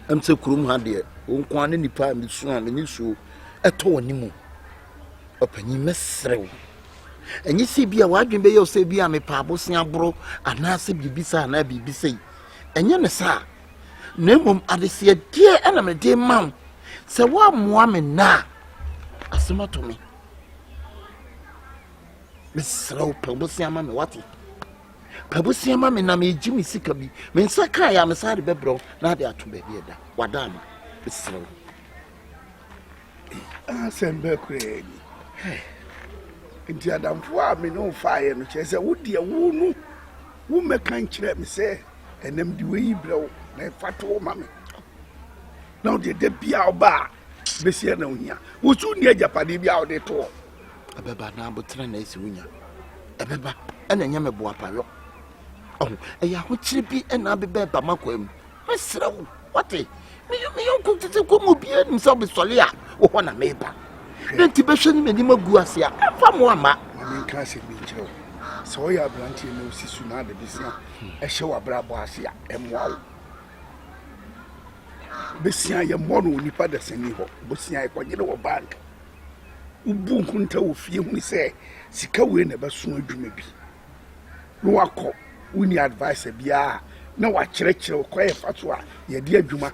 am say kurum ha de won kwa ne nipa me so a me so eto woni mu opanyi mesrew enyi se bia wadwen be ye se bia me pa abosia bro ana se bibisa ana bibisa enye ne sa nemom adese die ana me de mam se wa moa me na asemato me mesrew pa abosia ma me wati pabusia ma me na me jimi sika bi me nsa ka ya me sare bebro na de ato ba bi eda wada no mesrew asembe kreni nti adamfo a me no faaye no che se wodi e wo no wo meka nkire me se enem de we yibrew na fato ma me na o de bia oba besia na ohia wo su ni ajapade bia o de to abeba na abotre na esi wunya abeba ena nya me bo apayo oh eya ho kire bi ena abeba ba makwam mesrew wate me yo ko tete ko mo bia nim so be sole a wo ho na me ba nti be hwe ni me ni magu ase a fa mo ama me nka se bi nkyerɛ so ya branti no sisu na de bisia ehye wa bra bo ase a emwa bisia ye mo no nipa da sani ho bisia e kwagye wo bank ubu nkunta wo fie hu se sika we na be so adwuma bi no wakɔ woni advice bia na wa kyerɛkyerɛ ko ye fato a ye de adwuma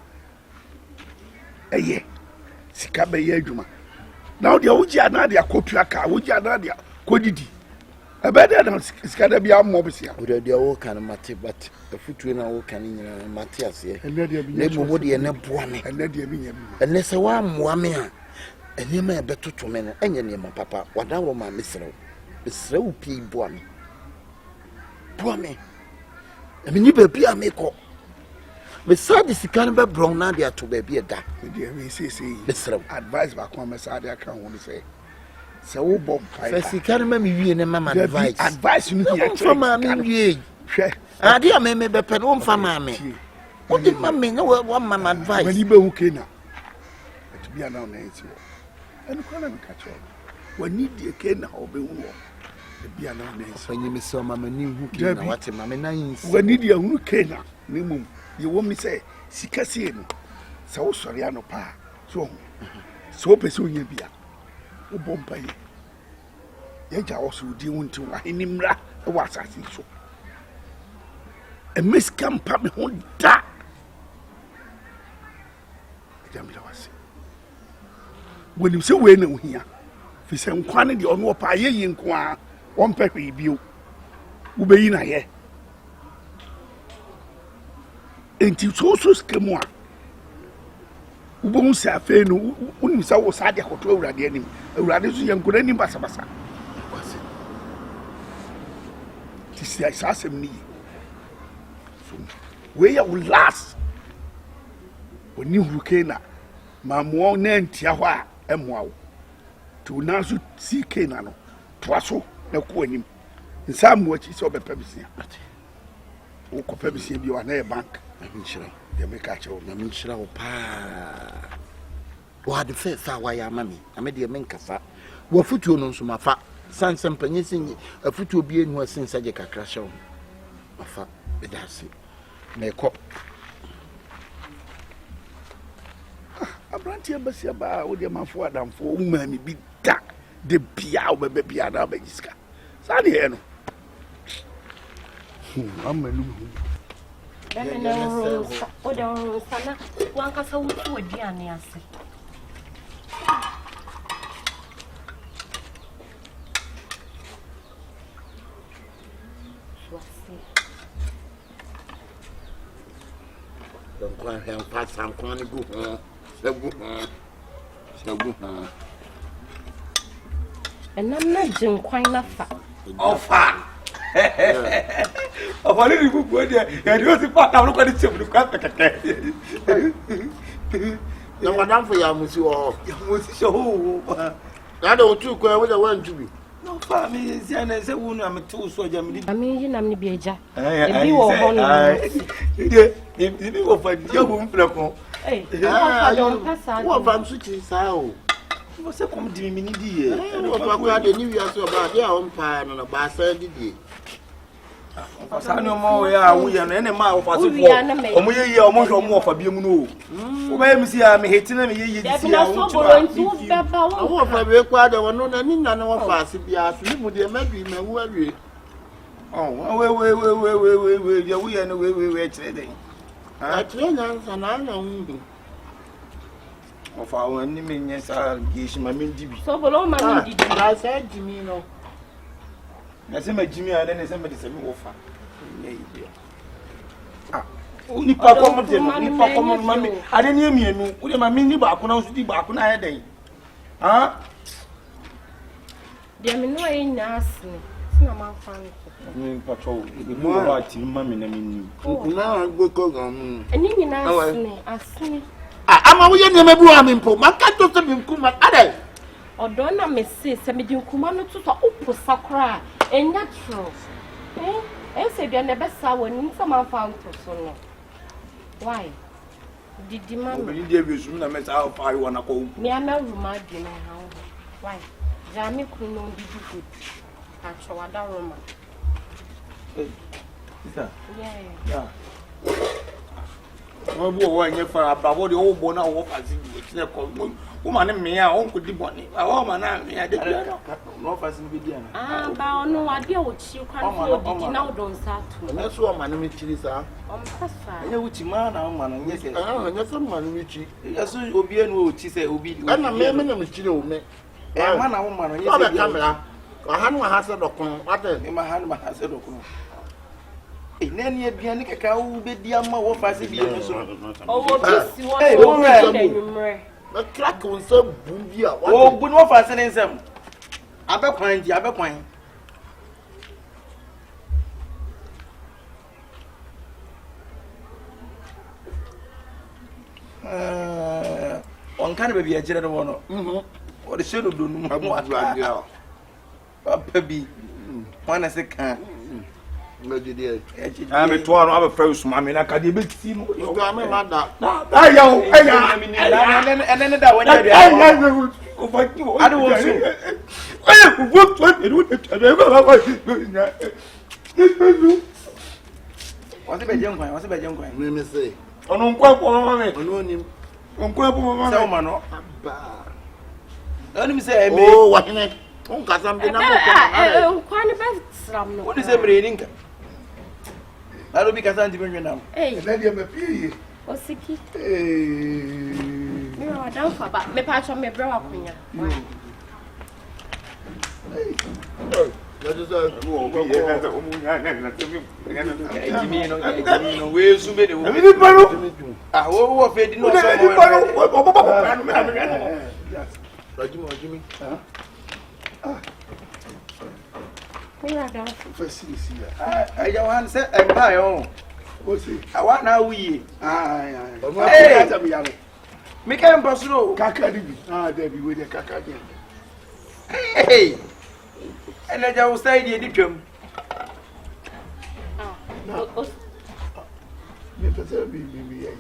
eye sika be ye adwuma now the uji anadi akopia ka uji anadi kodidi ebede na sika da bia mo bisia o de o kan mate but afutu na o kan nyina mate ase le bobo de ne boa me enade bi nyam ene se wa moa me a ene ma ebetoto me no enye ne ma papa wada wo ma mesrew pie boa me emi ni ba bia me ko me sad sika no be brown na de ato ba bia da de we say mesrew advice ba ko me sad aka ho ni se wo bom pai fa sika no ma me wie ne mama advice no ya fa ma me wie hwe ade a me be pe no fa ma me o di ma me no wa mama advice wani be hu kena to bia na na enti wo enu ko na me ka cho wani die kena o be hu wo bia na na enti fanyi me so mama ni hu kena wate mama na yin wani die hu kena ni mum ye wo mi say sika sie no sa wo sori ano pa so so pese onye bia wo bompa ye ja wo so di wonti wa enimra e wa asasi so e miska mpa me ho da jamila wase woni se we na ohia fi se nkwa ne de ono pa ye yi nkwa won pa hwe bio wo be yi na ye enti so skemu a ubon se afa no unim sa wo sa de akoto awurade anim awurade so ye nkora nim basabasa wase ti si asasem ni so we ya will last oni hurukena mamuo na ntia ho a emoa wo to na so si kena no to aso na ko anim nsa mo achi so bepa bisia wo ko pa bisia bi wa na e bank nchira ya meka che wo na nchira wo pa wa de fe sa wa ya mami amede ye menkasa wa futuo no nso mafa sansem panyesin afutuo bi enu asensa je kakra hye wo mafa bedase na ekọ abranti abasia ba wo de mafo adamfo wo mami bi da de bia wo bebe bia na ba jiska sa de he no amanu na rosa o de rosa na wanka sa wutu aduane ase kwa hem pasa kwa ni gu sagu enam na jinkwan na fa ofa ofa ni bubu de ya di o si pa ta ko ni chemu kwa keke na madam for ya musi o ya musi so ho na da otu kwa we da wan tubi no fa mi si ana se wonu am tu so ja mi ami yi nam ni bi eja ebi wo ho no de ebi wo fa di o mu fle ko wo fa nsu chi sa o você como de mim dia o pa kwa de ni wi aso ba de a on pa no na ba sa didie Fasano mo ya wo ye no ene ma wo fase fo. Omo ye omo hwe omo ofa biem no. Wo ba yemi si ya me heti na me ye di si ya wo tuba. Wo fa be kwa da wono na ni na wo fase bia so ni mu de madu ma wu awie. Oh, we ya wo ye no we kire den. Ah, kire na na hu. Ofa wo ni me nye sa gishi ma me ndi bi. So bolo ma me ndi. Na sa jimi no. Na se ma jimi a na se ma de se me ofa. Ni pa ko mo de ni pa ko mo ma me. Ade ni emienu, wo de ma me ni ba ko na so di ba ko na ye den. Ah? De me no e nyasne. Sina ma fa no. Ni pa to, ni mo ba ti ma me na me ni. Na go ko gam. Eni nyina asne. Ama wo ye ne mebu amempo, maka to se bi nkuma ade. Odo na me se me di nkuma no to so opusa kra enya tro. Se bia ne besa woni nsa ma fa nto so no. Why? Didi ma Me di e sum na me sa fa I wanna ko. me ama ruma di na ha. Why? Jami kunu no didi good. Acho wada roma. Isa. Yeah. Wo bo wo anye fa ababo de wo bo na wo fa si di tine ko wo ma ne me a wo ko di boni wo ma na me a de bia no fa si bi dia na Ba ono ade o chi kwan fo didi na odon sa to. Na so ma ne me chiri sa. Pasa. anya wuchi ma na ma na nye se Nya so ma ne me chi. ya so obi enu o chi se obi Na me na me chiri o me. ma na wo ma na nye Ba se kamera. Ahanu ha se dokon. Ate. e ma han ma se do ko nani aduane kaka wo be di ama wo fa se bi enu so Owo bi si wo Hey, so Omre. enumre. Na crack on se bu bia. o bu no fa se ne nsem abekwan di abekwan on kan be bi agire no wono o de shedo do nu mo aduane. papa bi wana se kan Me didi. ah me to ano aba fa usuma me na ka de be ti no Yo ga me ma da. aya ene da wanya de o fa ti o ade wo so aya ku vo to e do ade ba wasi be jeng kwan Me say. ono nkwa ko me Ono nim. nkwa ko me se o ma no Ba. oni mi se me Oh, wa hene. On ka sam de na mo ko. Kwan ba sram no. oni se mre ni nka aro bi ka san ti benwe nam na dia me pie Osiki. eh Me wa dan fa ba. Me pa cho me bra wa kunya. Ya de so. o bi e ka o mu nya na te bi jimi no we su be de wo mi paro ah wo fe di no so mo o bo pa no me Rajimi. Me wa dan. facility ya wan se empa yo o si awa na wuye ai Hey! ta bi ya mi ka empa suro kaka di bi da bi we de kaka di hey ene ja wo sai di twam me pese bi ya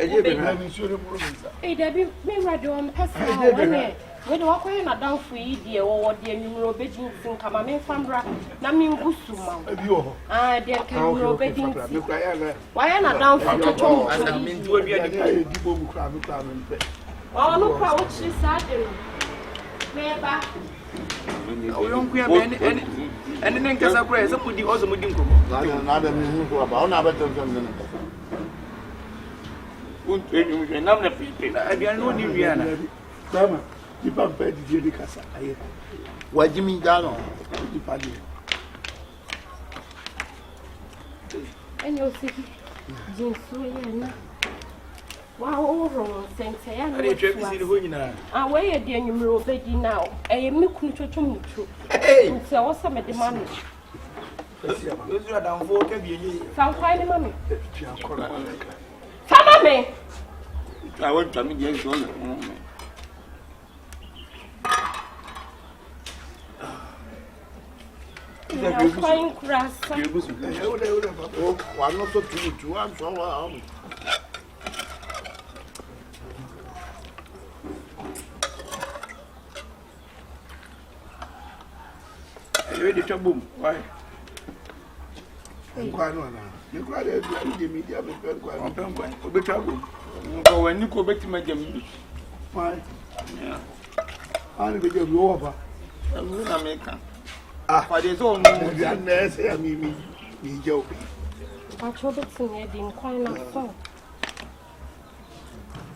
eje be na mi sure mo mi sa Debbie, me wa don pesa wone. We do akwa na dan fu yi de wo de anwumro obedin sin kama me famra na me ngusu ma. bi wo De ka anwumro obedin me sin. kwa ya na Wa ya na dan fu toto. ana mi ndu obi adi ya di bo mu kwa me pe Wa no kwa wo chi sa de no. Me ba. o yon ku ya be ene ne nkasa kura se mudi ozo mudi nkomo Na da mi hu ko ba. Ona ba tem tem ne. un enyu je nam na pipi na abian no ni wiana sama di ba pe di di kasa aye Wajimi da no. di pa di Enyo siki. Jinsu ye na. Wa wo ro sente ya no. ade twa bisi ni ho nyina We ye de anwumro obedin na. Me kunu toto mutu. hey Nti wo se me de ma no. ozu adamfo ka bi enyi San kwai ni mami. ti akora Sama me. a won twa mi je so na Ya kwai kurasa. yegusu o de ba O wa no so tu am so wa. ready to boom. Why? Quite no. You cried as you give me the other trouble. When you go back to my game. Why? Yeah. I'll be your over. I'm going to make her. For there's all nurse, I mean, me joking. I told it to me, didn't quite not so.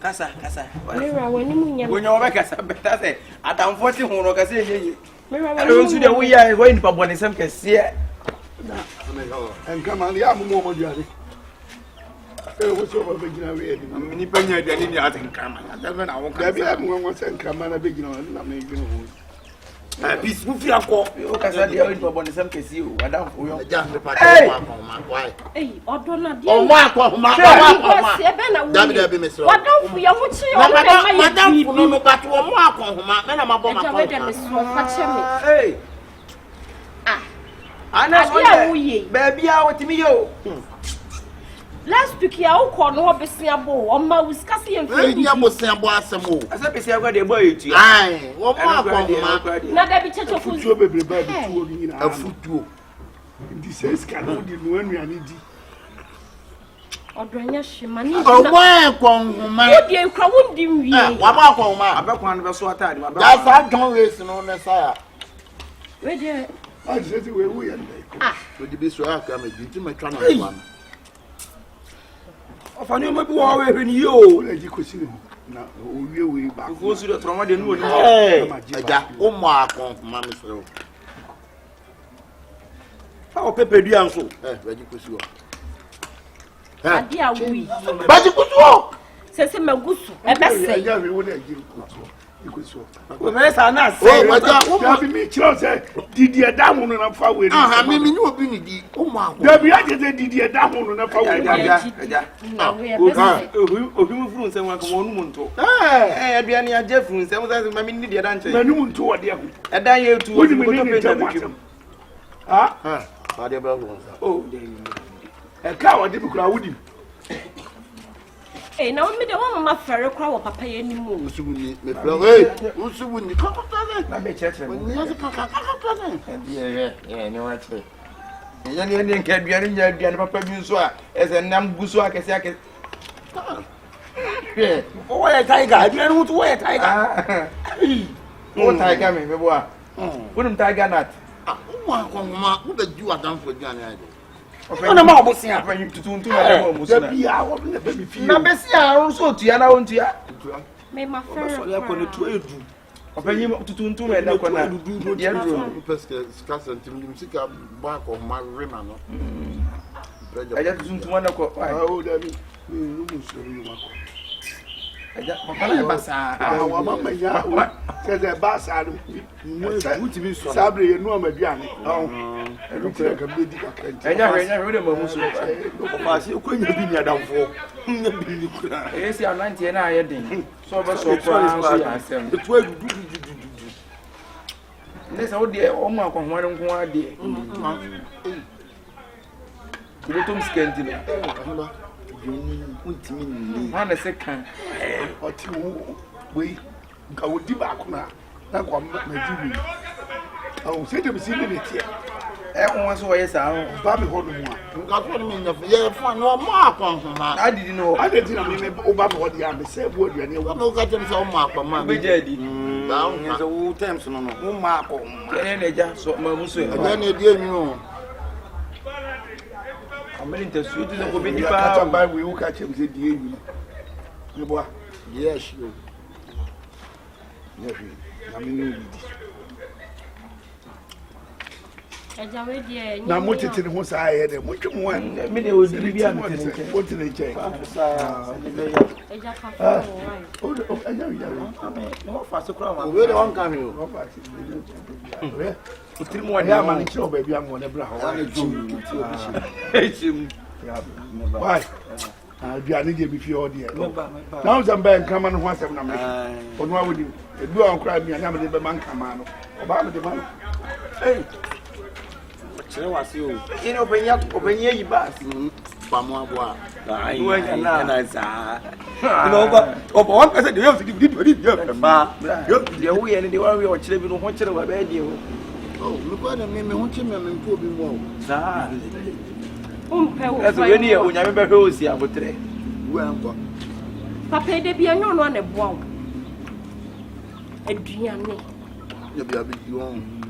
Casa. Mirror, when you're back, I say, I don't want to know. I say, Mirror, I don't see that we are going to put some case here. And come on, the other moment, Johnny. What's over beginning? Nipanya, the Indian can come. I don't know. I won't Come on, a big one. Peace, move your call. You can say the only one some case you. I don't know. Why? Hey, or don't not. Oh, Mark, What don't we are watching? Madame, no, but to a mark on my man, I'm a hey. I know, baby, I want to meet you. Last week, I called no business on my Wisconsin and Sambo. As I say, I got a boy. Aye, what mark? Not every church of food. A foot. This is cannot be when we are needy. Or Dranya Shimani. Oh, why, my dear Crowding, what about my back one of us? What time? That's I don't race on the side. Where dear? I said, we are. Would you be so happy? You my channel. Of a new maybe when you let you see now. We back. Go to the trauma, then would oh, mark on Mammy. How Pepe do you so? Ready to see. Dear, we. But you could walk. Says him a goose. A message. You could so. Well, that's not saying, me, Chelsea, did you down on a far way? I mean, you will be the Omar. There be I did you down on a far way. Who someone come on Munto? Eh, Adriana Jeffrey, some of them, I mean, the answer. Manu to what they are. And I you to what you ah, oh, a cow, I didn't crowd him. Hey, now me the one my ferry crowd papa anymore. Who's winning? Come on, I may check him. Yeah, no, actually. Yan can be a papa Busua as a nam Busua Casaka. Oh, a tiger, I don't want to wear a tiger. Oh, tiger, me, boy. Wouldn't tiger not? Who the you are done for Jan? No more see when you to the baby feel. Nabesia also to Yana on to ya. May my ferry Open him to Tuntum and Nakona. Dear, scarce and music back of my rim. I just don't want to go. Oh, Debbie. I just says a bass. Sabri, you know, my piano. Oh, I look like a big. I never heard of Momus. You couldn't be near down for. Yes, you're 90 and I didn't. So, the 12. Let's hold the Oma on one day. You don't scandal. One a second. Or two, we go deep back now. That's what my duty. I will say to be seen in it here. Everyone's always out. Babby holding one. Got what I mean of yeah, fun no mark on him. I didn't know. I didn't mean Obama what the army said. What you know, got them so mark on my baby. Down as a wool temps no mark on. And then just so my musu. And then you didn't know. I'm ready to shoot in the committee. We will catch him. Said the boy. Yes, you. I mean, now, what it was I had a much more. I mean, it was the Vivian. What's in the check? Oh, I know. Fast crowd. Where don't come you? Three more money show, baby. I'm going to why? I need before dear. Now, some bank come on once I'm not. What would you do? I'll cry me and have a man come on. Obama the man. Hey. Was you know when you open your bus? Pamwa. I know, but one person you have to give it. You we and the one we are children who watch it over bed. You Oh, look at me, won't you remember me more? That's when you never heard see about today. Well, Papa, they be a no one a bomb. A Gianni. you'll be a bit wrong.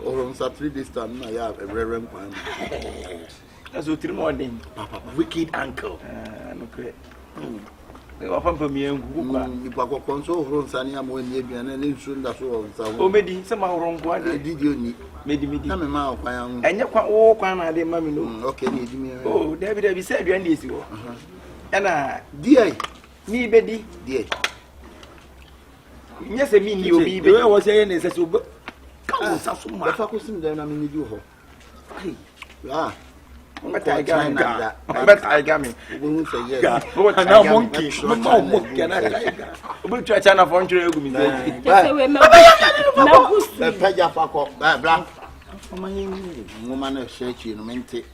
Or on Saturday this time, I have a reverend one. That's what you're morning. Papa, wicked uncle. Okay. They were from me and who you got console from Sunny, I'm going to be an insurance. That's all. oh, maybe somehow wrong one. Did you need? Maybe me. I'm a mouth. I am. And you can't walk on. I didn't mammy know. Okay, need me. Oh, David said you and this. And Dear, me, Betty, dear. Yes, I mean, you be. I was saying, is a super. If I could see them, I mean, you ho. Ah, but I got me. Won't say yes. And now, monkey, can I? We'll try to find you. Black woman of church in a minute.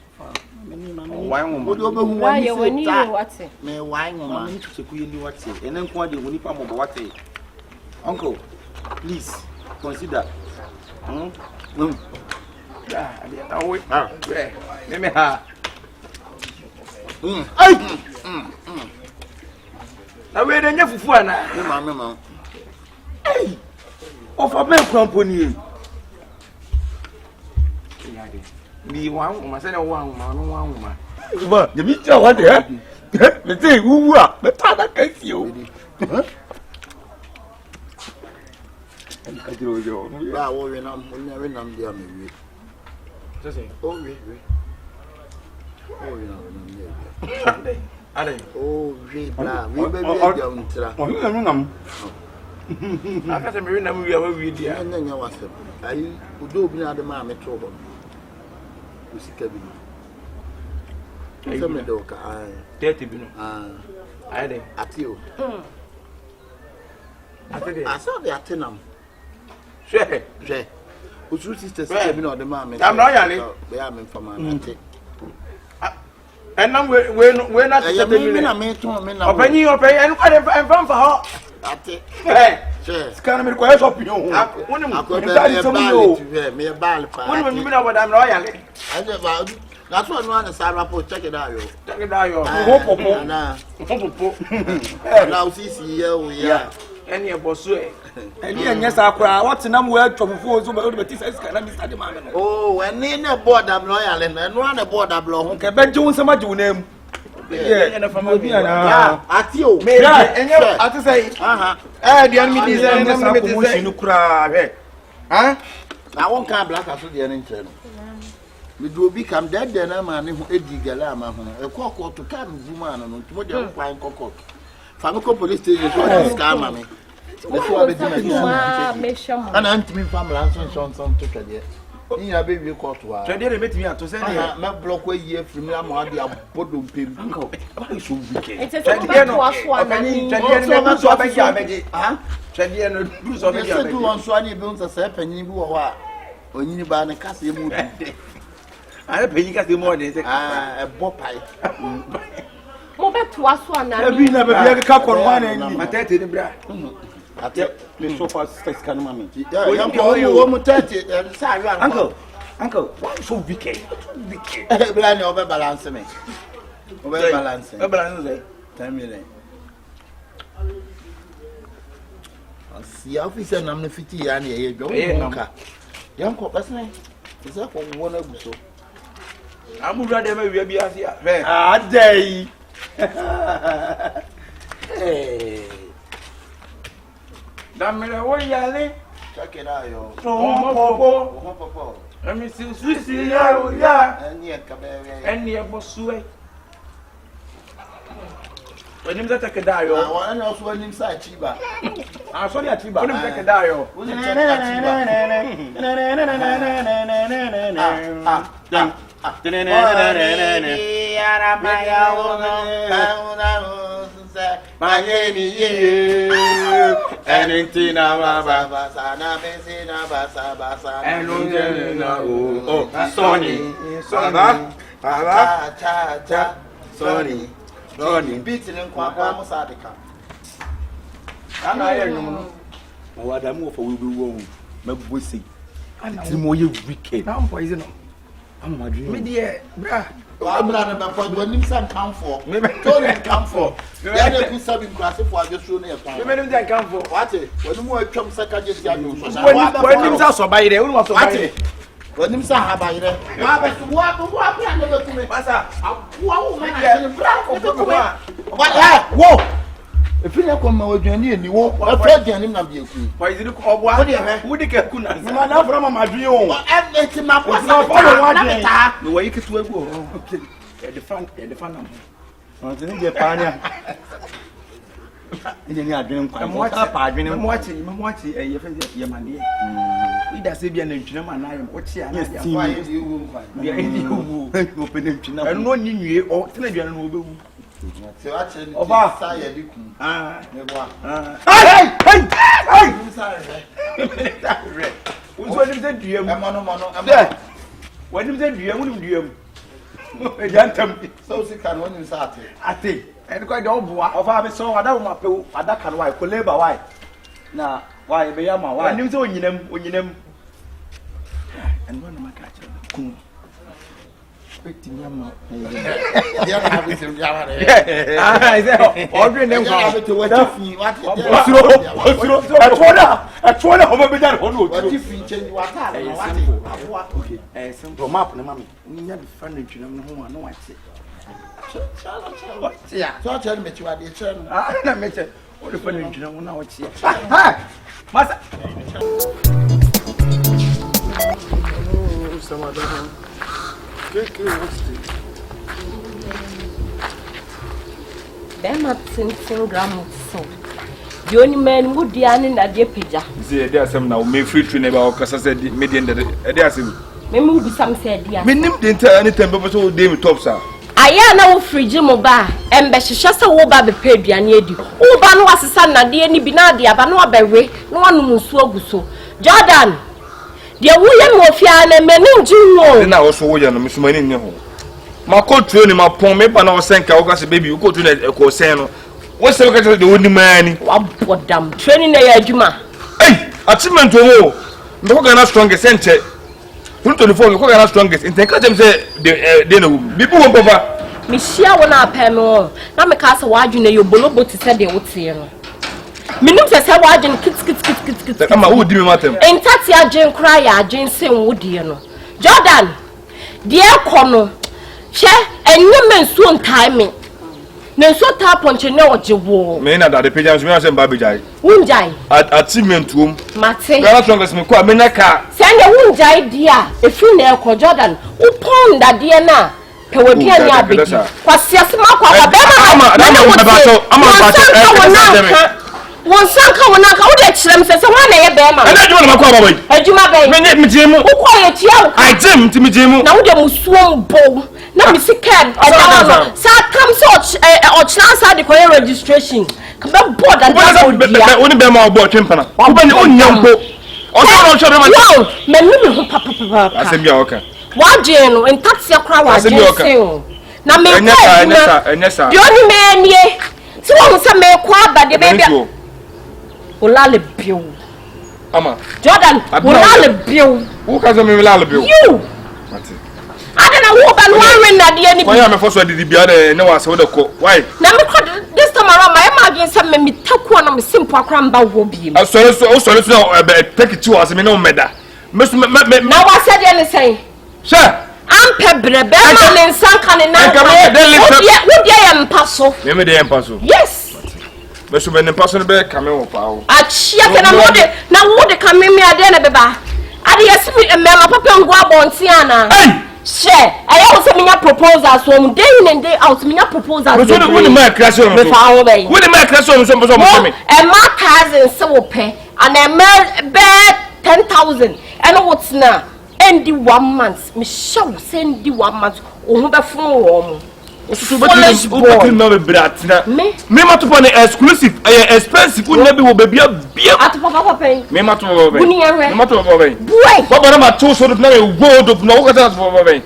Why you when you what's it? May wine woman to queen what's it, and then quite the winnie palm of what it. Uncle, please consider. Let me have. I wait enough for one. Hey, of a man company. Me one, my son, one woman. But the meat what there? The thing who are, but I can't you. I do you. Yeah, we're not the army. Oh, we. Oh, we I can't remember we are with you. and then you was him. I would do be the mammy trouble. You see, Kevin. Some dog, I 30 I did. at you. I saw the Atenam. Sure. Who's your sister said, the mammy? I'm not Yanni. They are meant for my And now we're not I mean, to me, and I'm from for her. Hey, can I request of you? I could me a ball. When you know what I'm royal. That's what one is a check it out. Check it out. Now, see, yeah. Any of us, and yes, I cry. What's the number of trouble so but this is kind of oh, and in a board I'm loyal and run a board I'm long. Okay, but you so much name. Yeah, from at you. And you have to say, the enemy is a cry. Huh? I won't come black as the internal. We do become dead, then I'm a Galama, a cock to come, woman, and to what you're flying cock. Family police station is what is scam, and Anthony from Lanson to Tradia. In a baby court, Tradia met me to say, my block way here from Lamar, Bodum Pim. Uncle, why is so wicked? It's a Tradian Swanny bones a sap and you go when you buy a castle. I pay you more than a bopie. Move to us one. I never be a cup on one and my 30 bra. I tell me so fast, can mammy. Uncle, why so wicked? Blind over balance me. Over balance. Balance. 10 million. I see officer and I'm the 50 year here. Young cop, that's nice. Is that for one of so? I'm rather maybe be as here. Day. Damn it, what yelling? Check it out, yo. So, let me see, Swiss, yeah, and yet, and near Bossue. When you take a dial, I want to know when inside Chiba. I saw that Chiba. When you take a dial, My name is anything Sonny. Sonny, beating and Quapamosadika. And I know what I'm for will be wrong. My bussy. Timo you wicked. Now I'm poison. I'm my dream. Me dear, bra. I'm not a point when you come for. Maybe come for. Yeah, you sabi class for just show me a time. Maybe they come for. What? When more come second just when you saw by there, what was when him say by there. What never to me. Masa, whoa. If you come with Jenny and you walk, a president na be ku. Why is it called what? Who the kuna? No from my dream. I'm making my person. The way you could go. Okay. The fun. I didn't get pania. I'm watching a Yaman. It does be an engineer and I am watching. And one you or Telegram will so actually, Them at Sinton Grammar so. The only man would be an in that dear pija. There's some now, may free to never because I said, median that there's him. Maybe will be some said, dear. Minim didn't tell any temper, but so David Topsa. I am now free Jim Oba, and Beshasta Woba be paid be an edu. Oban was a son, and the any binadia, but no by way, no one who so. Jordan, dear William Mofia and Menin Jim. And I was so young, Miss Manin. My coat training my poem, maybe I was saying, baby, you go to the Coseno. What's the look at the only man? What damn training a Juma? Hey, achievement to all. The Hogana strongest center. Who to the phone, the Hogana strongest. In the country, they know. People won't over. Michelle will not pay more. Now, my castle, why you know your bolobo to say they would see you. Minutes as I watch and kits. I'm a wood, you matter. And Tatia Jane cry, Jane saying, would you know? Jordan, dear Connor. She and women soon timing. No so tap on Chenoji war. Men that the pigeons we are saying Babijai. Wunjai. At Simeon to Mate. That's long as me call Menaka. Send a Wunjai dear. If you know Jordan, who pond that dear now. Pewedian Yabi. Was Yasmaka, one son come on, how did them say someone a bear? And I don't know what I do my baby. Who quiet you? I Jim to me, Jim. Now they will swung bow. Now, Mr. Ken, Sir comes or chance at the registration. Come on board and only be more about Timpana. Open your own young book. Oh, no, Papa. I said, you're okay. What Jane and taxi a crowd was in your car. Now, me, the only man, ye. So, some may quad by the baby. Ulala Bill. Jordan, Ulala Bill. Who has a Milala Bill? You. I don't know what I'm wearing that the enemy. Why am I forced to be the no one saw the coat? Why? Now, this time around, my imagine some me took one of the simple cramba will be. I saw also take it to us, me no matter. Now, I said anything. Sir, I'm Pebble, Beverly, and Sankan, and I am Paso. Maybe they am Paso. Yes. But so many person be coming up. I check and I'm now what they come in me at the end of the bar. I just meet a man, Papa, and go up on Tiana. Share. I also mean a proposal from day in and day out. Me a proposal. What the my class on? What the my class on? Some and my cousin so pay and a man bed 10,000. And what's now? End the 1 month. Me shall send the 1 month. Oh, the phone. Foolish boy. Me ma to pon exclusive, expensive. We never will be a beer. At Papa pay. Me ma to over. Me ma to over. Boy. Papa na ma to so na we go up no go over.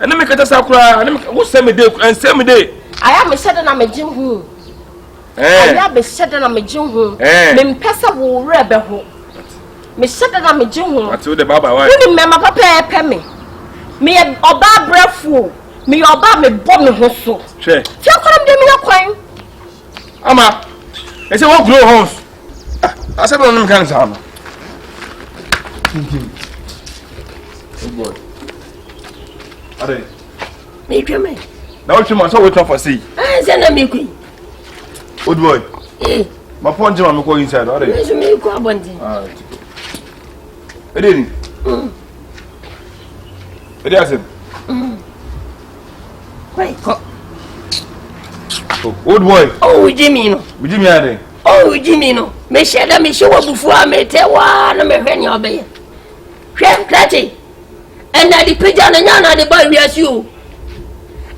And me kata sakura, and who send me day and send me day. I am a shedding na me jim hu. I am a shedding na me jim hu. Me mpesa wo rebe ho. Me said that I'm a Jew. I told the Baba why. You remember Papa me. Me a Oba breathful. Me Oba me bomb me hustle. Sure. Feel come to me a coin. Ama. I said, what grow homes? I said, I'm going to good boy. Are they? Make your man. Now, what you must always come for see. I send a milk. Good boy. Eh, My phone, Jim, I'm going inside. Are they? there's a milk abundant. I didn't. It doesn't. Wait. Old boy. Oh, Jimmy. Would you mean? Oh, Jimmy. Me share them, me show up before I met a one of my friend your bay. Shem Clatty. And I the pigeon and yana the boy, as you.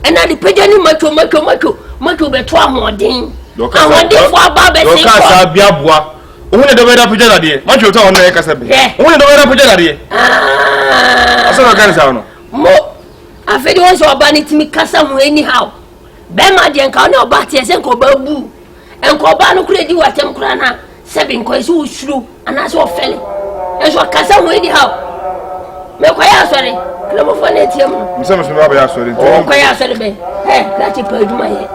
And I the pigeon much be 12 more ding. I want this for Baba. Don't cast a biabwa. Only the weather put there. Much you told me, Casabi. Only the weather put there. I saw a gun. Mo, I feel once or ban it me Casam anyhow. Bema de encounter Batis and Cobabu. And Cobano could do what Crana, 7 coins who shrew, and as your fellow. As what Casam anyhow. Make I sorry. Come for let him. Some of the sorry. Oh, quite sorry. Hey, that's it, pardon my head.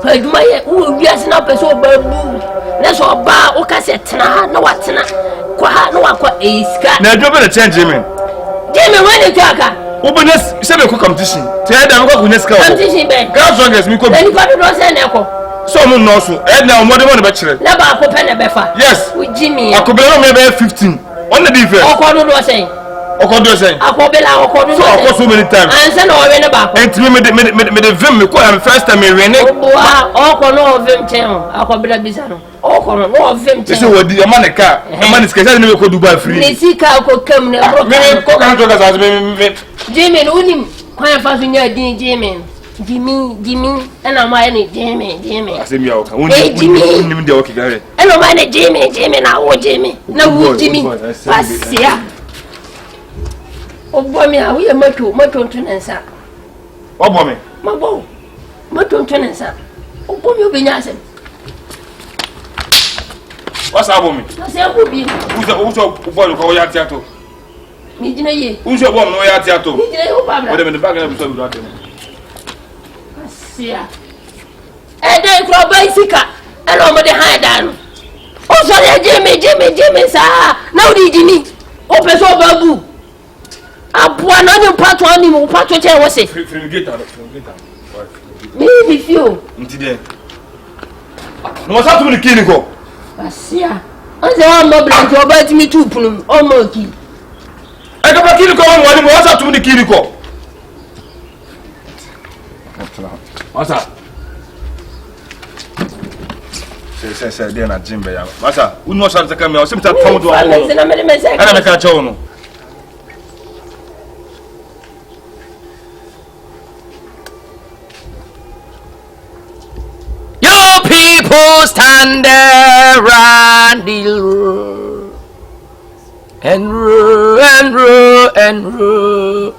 Pardon my head. Oh, yes, not a so babu. That's all bar or cassette. No, what's not. Quite no one quite a scat. Now, you're going to change him. Jimmy, when you talk. Open this 7 competition. Tell them what we next come. Competition, Ben. Girls, youngest, me could. Then you got to know an echo. Some no so. And now more than bachelor. Never a pen a befa. Yes. With Jimmy. I could be maybe 15. On the defense. Or Cordo was saying. Or could do say. I could be like Cordo. So I so many times. And send all in about. And to me, the vim, me call him first time in Rene. Oh, Corno of him channel. I could be a bizarre. Oh, Corno of him. This is what the man a car. A man is getting me could do by free. Nissika could come near. Maybe cook and talk as me. Jimmy, only quite fast in your Jimmy. Jimmy, and I'm my Jimmy. I say me out. Jimmy, the okay, Gary. And I'm my Jimmy, now, Jimmy. No, Jimmy. Passia. Oh, boy, me, I will make you much on Tunansa. What boy? My boy, much on Tunansa. Oh, boy, you'll be nice. What's up with me? I say, I will be. Who's your boy call your theatre? Me, you know, Who's your woman? No, your theatre. me, you know, Papa. Put them in the back of the episode. Passia. And then for bicycle, and over the high down. Oh, sorry, Jimmy, sir. Now, Jimmy. Open so babu. Abuan on part one, you part to tell what's it. Maybe few. No, what's happening to the clinical? Passia. I say, I'm not blind to obey me too, Punum, or monkey. I got a clinical one. What's happening to the clinical? What's that? Say, they're not Jimmy. Massa, who knows how to come here? Sometimes come to our home. And I'm a catch on. Your people stand there and rule and rule.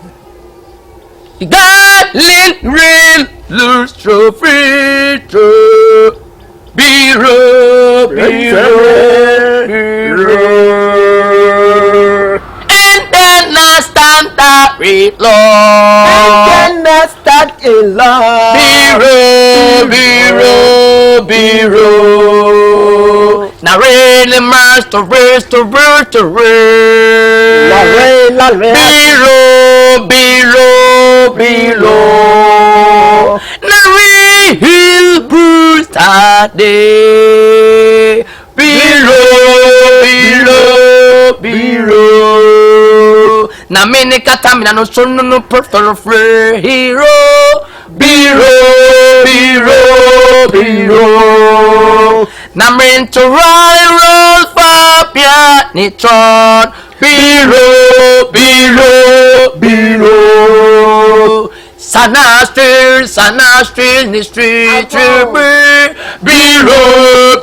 Darling, real, lose free to be rule. And then I stand that read Lord. And then I stand in love. Be rule. Now really master be low. Now real Bruce that day. Be low. Now many katamina no son no prefer free hero. Be low. Now mean to roll Fabia Nitron. Be low. Sana still in the street to be low.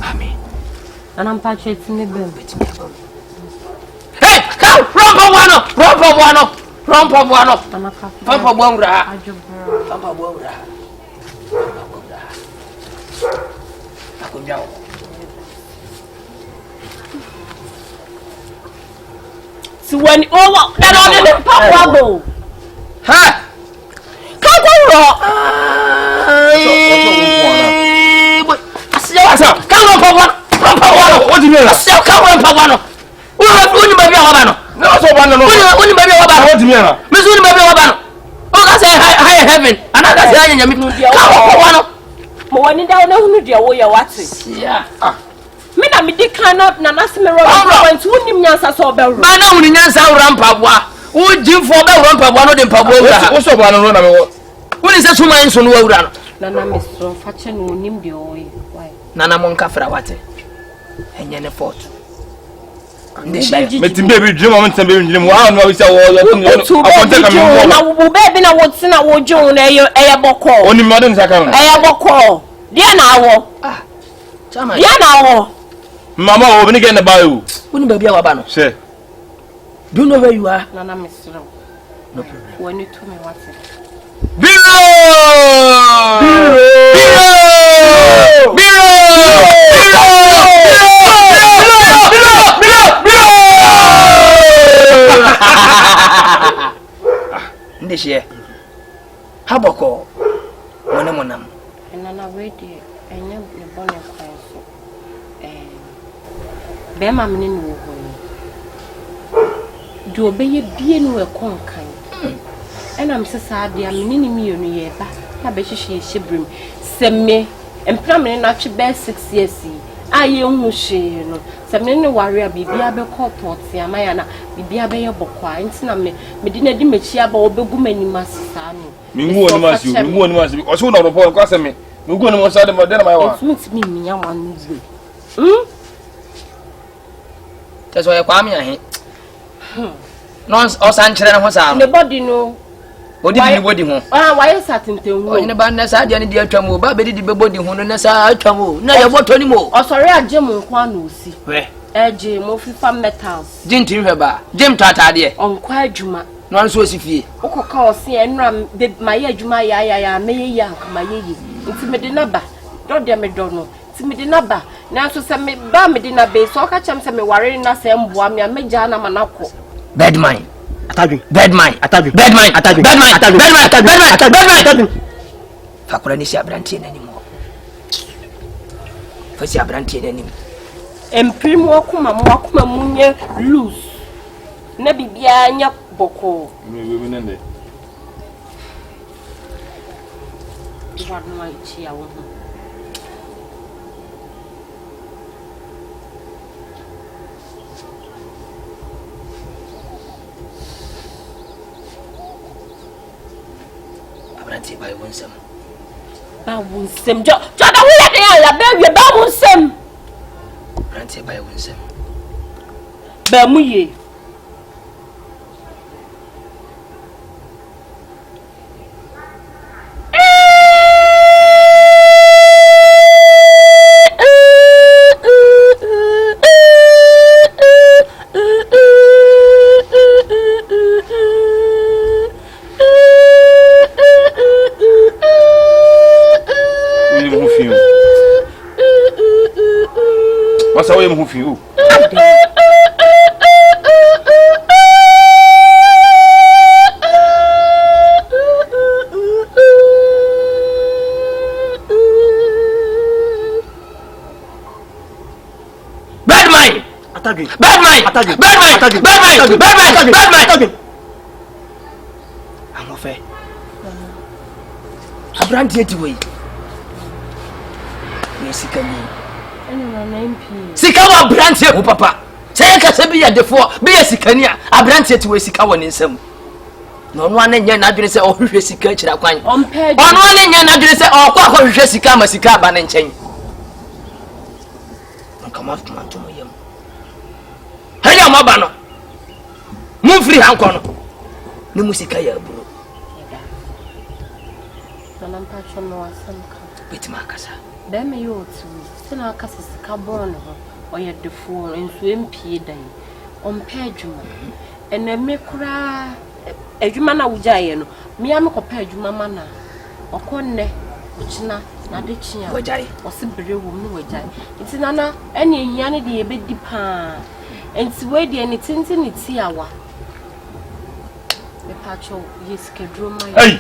Amen. And I'm patching the bill. Hey, come, romp up one up. I'm a Papa Bongra. Si when oh that on the papa ha come on come on papa what do you mean come on papa no uni baby wa no no so ba no uni baby wa ba what do you mean me uni baby wa ba no o ka say high heaven another say nyame come on no mo wani da na hunu dia wo ya wate yeah me na me di kan na nasme ro want unim nyansa so be ro ba na hunu nyansa ro mpaboa wo jimfo be ro mpaboa no de mpaboa wura wo so ba no na me wo woni se suma nso no wura no na me so fa che no unim de o yi why na mo nka fra wate enye ne fort metimbe bi dream moment tembe bi dream wa no we say wo akonte ka me na wo baby na wo tina wo dwo na eye boko oni modern saka no eye boko dia na awo chama dia na awo mama wo bini get na ba you oni baby awa ba no say do you know where you are na mesro no problem when you to me what Biro ndishie haboko monam enana wedi enya ne bone kwanso be ma mene no wo do obeye bie no e konkan ena msesa ade amene ni mienu ye ba na be hihye hyebrim semme empra mene na twe be 6 years aye hu hye no semme ne ware bibia be kopoti amaya na bibia be ye bokwa ntina me di na di mechi aba obegu manima sesa no mingu oni masi o so na ropo kwa semme mingu oni masi ade ma de na ma wa mi minya wanu zi teso ye kwa mi ahe non o san kire na ho sa ne body no odi bi body ho why satinten wo ne ba na sa dia ne dia atwam o ba be di be body ho no na sa atwam o na ye boto ni mo o sori agye mo kwa na osi we eje mo fifa metals jintin hwe ba jim tata de onkwa adwuma no an so osi fie okoka osi enra be maye adwuma ya meye ya maye yi nti me de na ba do de me do no nti me de na ba na so se me ba me de na be so ka chem se me ware na se mboa me ameja na manako bad mind ataju bad mind ataju bad mind ataju bad mind ataju bad mind ataju bad mind ataju fakura ni si abrantie na nimo fa si abrantie na nimo emprim wakuma munye loose na bibia nya boko me nende iwa no ichi ya wo abrantie bai wonsam jo da wo ya de ya ba wi ba wonsam abrantie bai wonsam ba muye Wasa we mu fiu bad mind atagi bad mind atagi bad mind atagi bad mind atagi bad mind atagi bad mind atagi amofe abrantie ti we sikani sika wa brantie ho papa say ka se bi ya defo bi ya sikani a abrantie ti we sika woni nsam no no anya nya na adwene se o hwehwe sika kira kwan ono anya nya na adwene se o kwa hwehwe sika ma sika ba na nchen kama tumanto mo yam hanya maba no mun free hanko no ne musika ya buru sanan pa chono wasam ka bitima kasa deme yotu sina kasa sika boro no o ye defo enso empie dan ompa adwuma eneme kura adwuma na wujaye no miya me kopa adwuma mana okonne ochina na de chia wajai o se bere wo mu wajai nti nana ene ehia ne de ebedi pa nti we de ne tinti ne ti awa me pacho yeskedro mai hey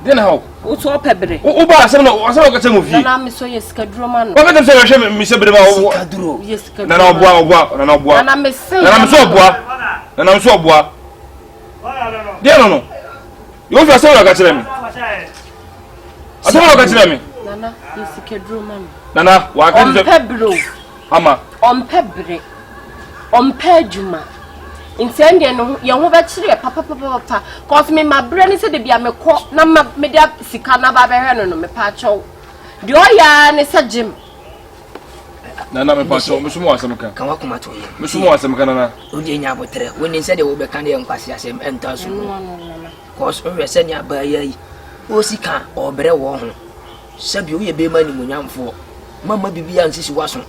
then how o to pebere o ba asem ka temu fi na me so yeskedro ma no o ka temu se hwe me se bere ma o kaduro yeskedro na oboa na me se na me so oboa na me so oboa dia no you fi asem ka tell me asem ka tell me nana yeskedro ma no nana wa ka tell pebro ama on pebere on pejuma intende no ye ho be kire papa cause me mabre ni se de bia me ko na me dia sika na ba be hwe no me pa chaw de oya ne se jim nana me pa chaw me sumo asem kan kan wakoma to ye me sumo asem kan nana o de nya botre woni se de wo be kan de nkwase asem entaso cause o we se nya ba yayi o sika o bere wo ho sabi o ye be mani munyamfo mama bibia nsisi waso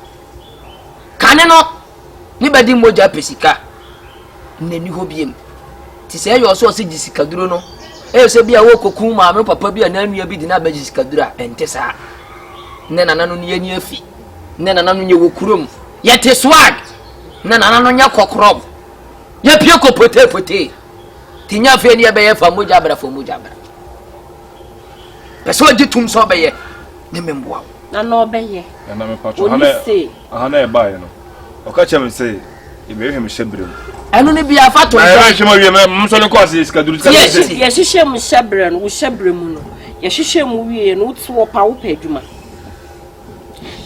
kane no ni badi moja pesika neni ho biem ti se yo so se jisika duro no e se bia wo koku ma me papa bia na nua bi di na ba jisika duro ente sa ne nana no ne ni afi ne nana no nye wo kurom ye te swag ne nana no nya kokrob ye pie ko pote ti nya fe ni e be ye fa moja bra peso di tum so be ye ne memboa na no be ye nana me pa chaw hana e ba ye no o ka chem say e be hwe me shebrem enu ne bia fa to ai hwe ma wie me so ne ko ase skaduru ye hihye mu shebrem wo shebrem no ye hihye mu wie no utu wo pa wo pa adwuma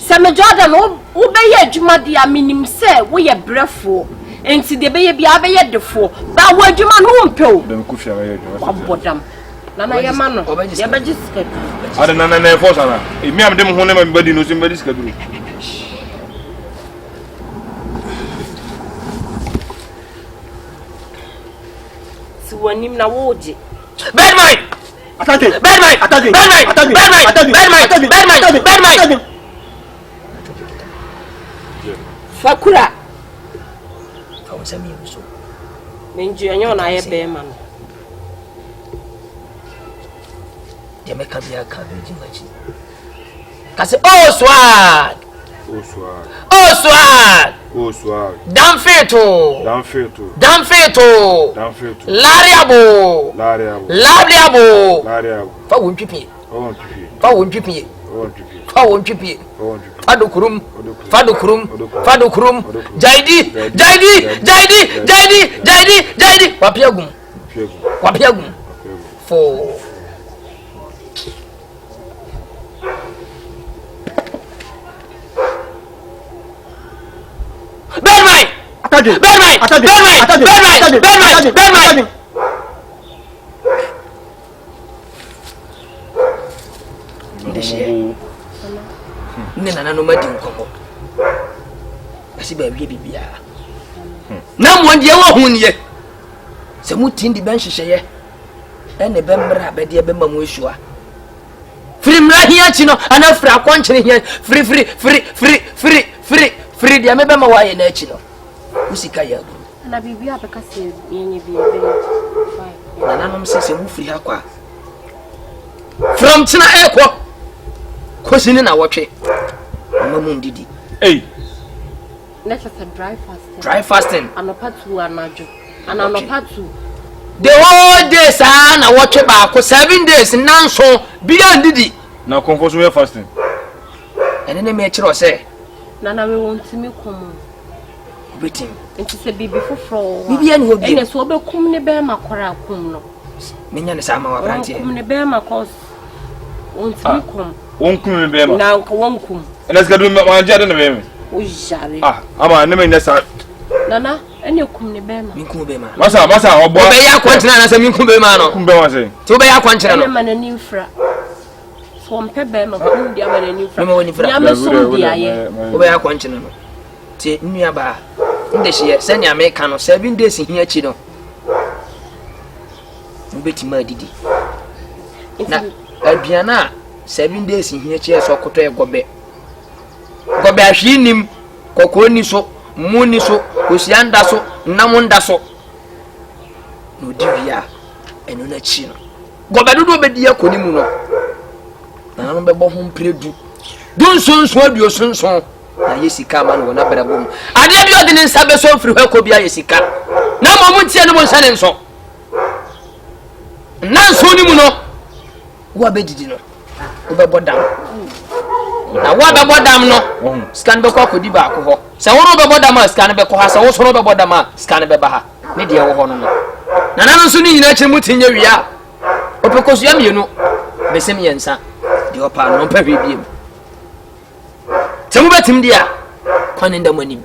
se me Jordan wo be ye adwuma dia minim se wo ye brefo enti de be ye bia be ye defo ba wo adwuma no wo mpeo dem ku fia ye adwuma abodam nana ye ma no ye be jiskadu ada nana na force ana e mi am dem ho ne ma badi no so badi skaduru wanim na woje bad mind fakura fa sami so menji anyo na ye be ma no de me ka bia ka be jimaji kasi oh swag Danfeto. Lariabo. Fa wonpipi. Fadukurum. Jaidi. Wapiagum. For Bermai. Nena no madi nkomo. Asi ba wie bibia. Na mo de wo hu ne. Se mutindi ban hyehyeye. Ene bembra abede be mamu esua. Free mrahia chi no ana free akwankyere hia free dia mebe ma waye na achi no usika ya gu na bibia abeka se yenye bi ebe na nanom se mu free akwa from tina ekwo kwosini na wotwe mamu ndidi let's say dry fasting anopatu anajo anopatu the whole day sa na wotwe ba ko 7 days nanso bia ndidi na konfoso we fasting ene ne me kire o se nana we want me come betim enti se bibi foforo bibia ni obi ene so obekum ne be makora akum no menya ne sama wa branche kum ne be makos want me come wonkum me be ma na wonkum ene skadu ma anje de ne be me o jare ama ne me nyesa nana ene kum ne be ma minkum be ma masa obo be ya kwantena na se minkum be ma no kum be ma se to be ya kwantena no ene ma na nifra so mpe be ma kum dia ma na nifra me woni fra ya me so dia ye o be ya kwantena no ti nua ba ndehye se nya me ka no 7 days hia chi no mbeti ma didi na aduana 7 days hia chi so koto e gobe ahwinim kokoni so muni so osianda so namunda so no divia eno na chi no gobe dodo be dia koni mu no na no bebo ho predu dun sonso aduo sonson na yesika ma no na brabo mu ade bi odi ne nsa be so firi hɔ ko bia yesika na mo ntie no mo nsa ne nso na nso ni mu no wo abedidi no wo bebo dam na wo bebo dam no scan be ko akodi ba ko ho se wo no bebo dam a scan be ko ha se wo so no bebo dam a scan be ba ha ne de wo ho no na na nso ni nyina kyerɛ mu tinye wia opekosu ya mienu besem yensa de opa no pa hwe biem temu betim dia kwane nda manim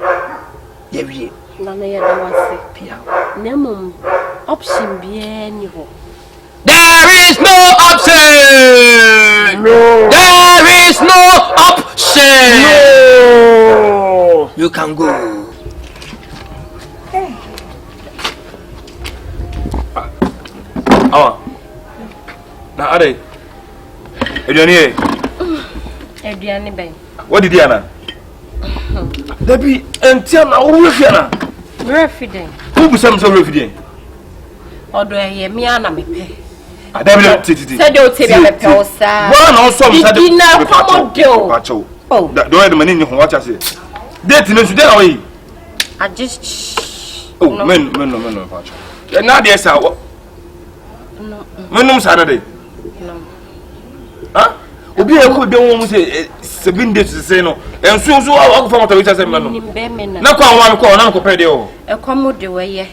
ya wie na na ya da wase pia nemum option bia ni ho. There is no option. No. There is no option. No. You can go. Na ade. Eduane Eduane ben. What did you na? Dabi entia na wo refiana. Refiden. Who be some refidian? Odo ye mi ana mepe. Dabi titi. Said o te bia mepe o sa. Wa na so am Di na komodo. Pacho. Oh. Do we the mani ni ho wacha se. Date no today na we. I just Oh, men pacho. Na dey sa wo. No. Menum sa na dey. No. Ha? Obi e ko de wo mu se 7 days to say no. Enso so wa ko fa mota we say men no. Na kwa wa ko na ko pe de o. E komodo we ye.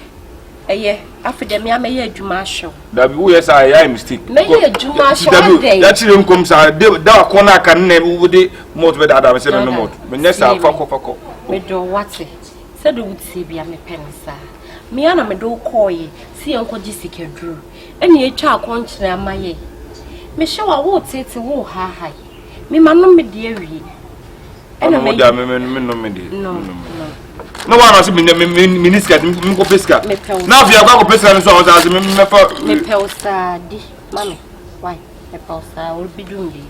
Eye afidemi ameye adwuma ahwe. Dabi wo yes I mistake. Me ye adwuma ahwe dey. Ya chire nkom sa da ko na aka na wo de mot be da adam se no mot. Me nyesa fako. Me do wate. Se do wuti bia me pensa. Me ana me do koye. Si enko gi sikadru. Eni etwa akonkyere amaye. Me hwe wa wo tete wo ha hai. Me manom me de awie. Ena me da me no me de. No. No one has been minister ko pesca. Na afia kwa ko pesca no so on say me fa me pelsa di mami. Why? Me pelsa will be doing di.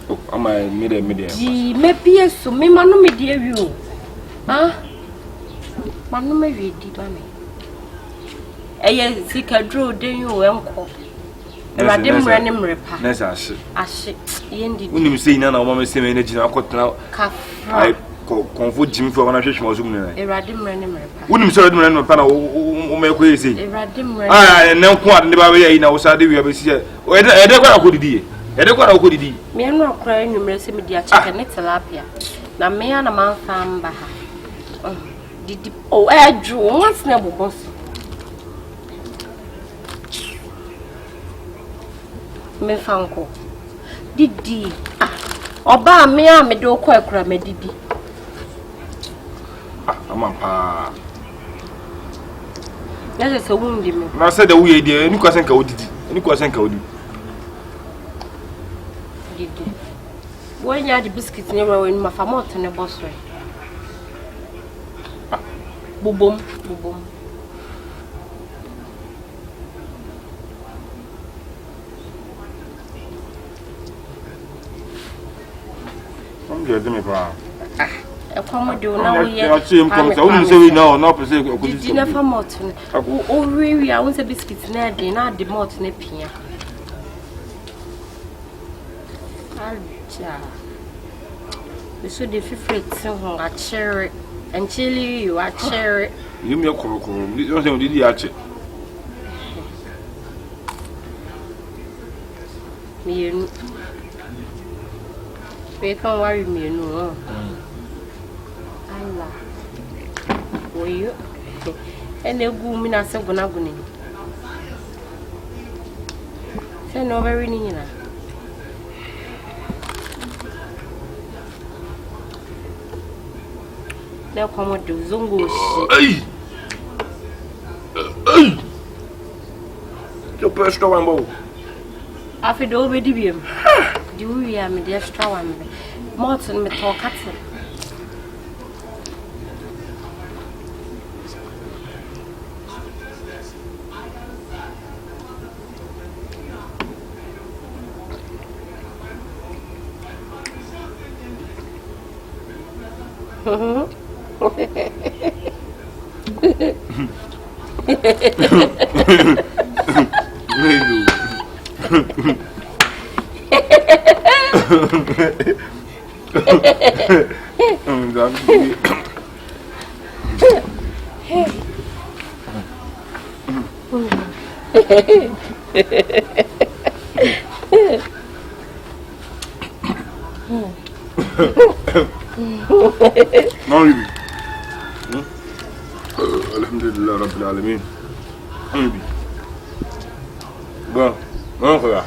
Oh, am I mede. Di me pie so me manom me de awie o. Ah? Manom me wi di mami. Eye sikadro den yo enko. Erade mre ne mrepa. Na sa ahye. Ahye. Yendi. Unim sei na na o mama sei me na gina akotena. Kafra. Konfo jimi fo wana hwehwe mazum ne. Erade mre ne mrepa. Unim sei erade mre ne mrepa na o me ko yesi. Erade mre. Ah, na nko ade ne ba we yi na wo sa de wi abesi. Ede kwa akodidi. Ede kwa akodidi. Me anu akra enumre se me dia chicken ne tilapia. Na me ana manfa mba ha. Didi o adwo once na bobos. Me fanko. Didi. Ah. Oba me a me do ko akra me didi. Ah, amapa. Na se wundi me. Na se da wuye die, eni kwasen ka odidi. Eni kwasen ka odidi. Didi. Wonya di biscuit ne wa wen mafamot ne bosre. Bubum. Onge de me pa. E komodo na wo ye. Ya chi nkom sa unim se we na na pese ko Didi odidi. na famot ne. O rewi a won se biscuit na de na de malt ne pia. Alja. Biso de fifret ho a cherry and chili you a cherry. You me korokoro. You say odidi ya che. Mienu. We can worry mienu. Allah. Oyo. Ene gu mi na se gunaguni. Se no very ni na. Na komodo zongo shi. Hey. Yo extra one bow. Afi do be di biem. Di wi ya me the extra one. Morton me to kat. Alhamdulillah Rabbil Alamin. Bon, on va.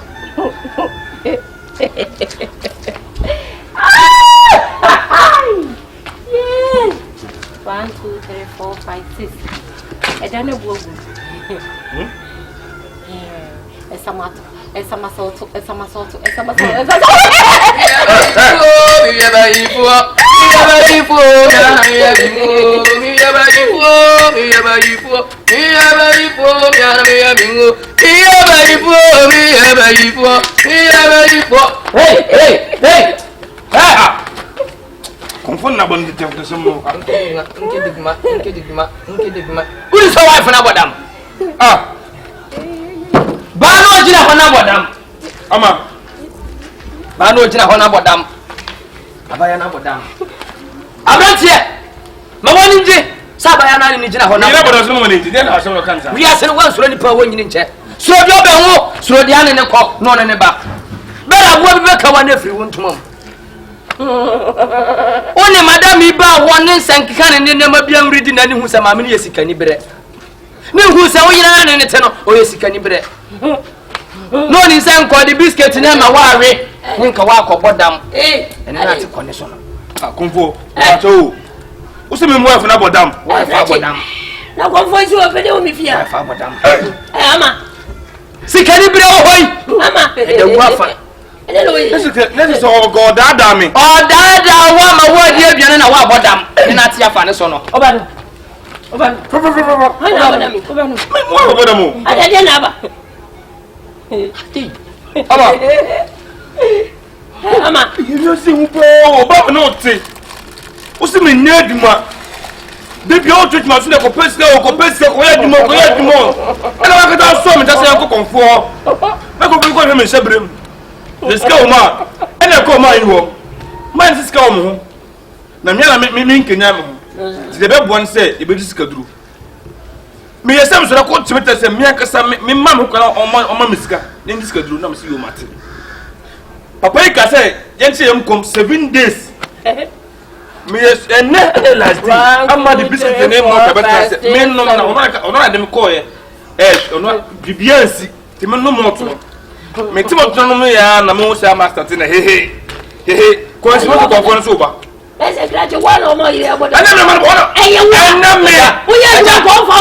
1, 2, 3, 4, 5, 6. I don't know what. Essa mato, essa massoto, essa massoto, essa massoto. Confond na bon de tempo samo. Nke digma. Uri so wife na bodam. Ba no jina ho na bodam. Ama. Ba no jina ho na bodam. Abaya na bodam. Abrantie. Ma woni nje. Sa abaya na ni jina ho na. Ni na bodam so mo ni nje na asem no kansa. Wi ase no wan suro ni pa wo nyini nche. Suro bi obe ho, suro dia ne ko, no ne ba. Be la bo bi be ka wa na firi wo ntumam. One madam iba won sankika ne nema bia mridi na ne hu sa maame ne yesikani bre ne hu sa wo yina ne te no o yesikani bre no ni san ko the biscuit na ma wawe nka wa akobodam ene na te kone so no Konfo wato o se me mo wife na bodam wife abodam Na konfo si o fede o mi fia. wife abodam Ama. sikani bre o hoy Ama. e wafa Nese so go dada me. O dada wa ma wo di aduane na wa bodam ne na te afa ne so no Obanu. Ana abana mi. Obanu. Mo bodam mo. Ada dia na aba. Ama. Ama. You see who ba no te. O se me nyaduma. Debi o twetuma so de ko pese ko ya duma. Ana wa ka ta so me ta se ko konfo. Na ko bi ko me sebrem. The scale ma. Ene ko ma yiwo. Man si scale mo. Na me na me nkenya mo. Ti de be bon se e be di sika duru. Me yesem so da ko timeta se me akasa me ma mo kana o ma misika. Ne di sika duru na me si yo mate. Papa yi ka se yenche yem kom 7 days. Me yes ene last day. Amma di biscuit ne mo ka beta se. Me no na ono na dem ko ye. Ono bibiansi. Ti me no mo to. Me timo tono no ya na mo se master te na hehe ko si mo ko ko so ba Ese graje wa no mo ire aboda. ana me mo no Eye wa ana me o ye ja ko fa.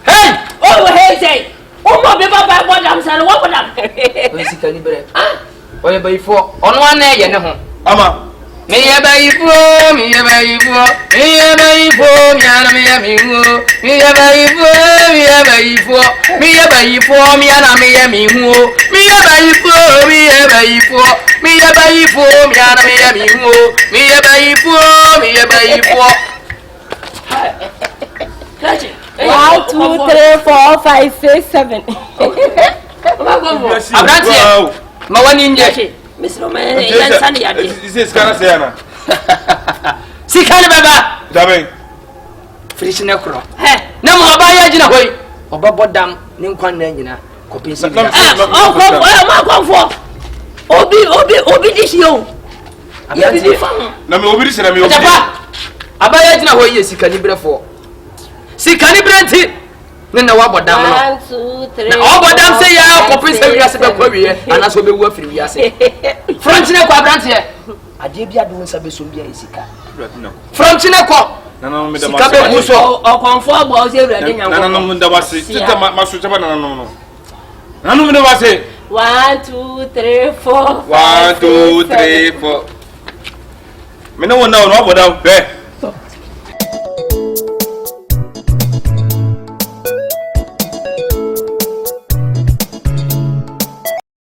hey Oh hey say. O mo be baba aboda am sale wa aboda. o sikani bre o ye bayifo ono ana ye ne ho ama me ye bayifo mi ana me ye mingo me ye bayifo mi ana me ye mingo me ye bayifo Graje. 1, 2, 3, 4, 5, 6, 7. Abrantie ma wani nje Misro me yan sani ya de. Ise skana se yana sikani baba daben frish ne kro na mo ba ya gina hoy obabodam ne nkwan na nyina kopinsi Ma konfo. Obi di shio. Ya bi di fa. na me obiri se na me obiri Papa abaya gina hoy ye sikani brefo sikani brenti ne na wabodam no 1, 2, 3. na obodam se ya kopinsi wiase be kwa wiye ana so be wu afiri wiase front ne kwa abrantie ade bia do nsa be so bia esika front ne kwa na me da sika be gu so O konfo agba o se urade nyanko. na me da wase tita ma so chaba na me da wase 1, 2, 3, 4. 1 2 3 4 me no wona no oboda